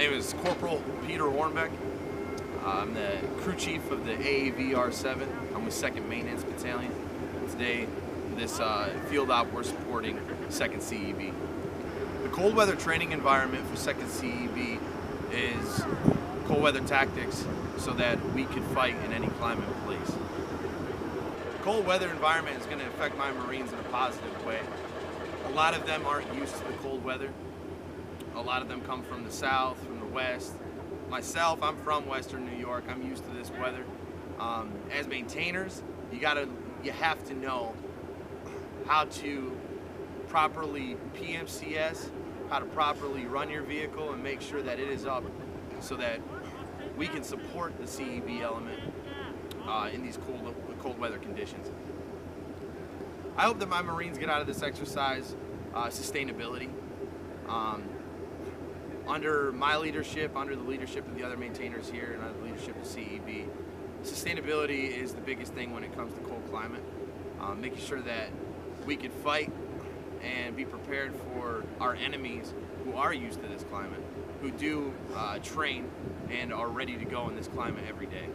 name is Corporal Peter Hornbeck. I'm the crew chief of the AAVR-7. I'm with 2nd Maintenance Battalion. Today, this field op, we're supporting 2nd CEB. The cold weather training environment for 2nd CEB is cold weather tactics so that we can fight in any climate and place. The cold weather environment is going to affect my Marines in a positive way. A lot of them aren't used to the cold weather. A lot of them come from the south, from the west. Myself, I'm from Western New York. I'm used to this weather. As maintainers, you have to know how to properly PMCS, how to properly run your vehicle and make sure that it is up so that we can support the CEB element in these cold weather conditions. I hope that my Marines get out of this exercise sustainability. Under my leadership, under the leadership of the other maintainers here, and under the leadership of CEB, sustainability is the biggest thing when it comes to cold climate. Making sure that we can fight and be prepared for our enemies who are used to this climate, who do train and are ready to go in this climate every day.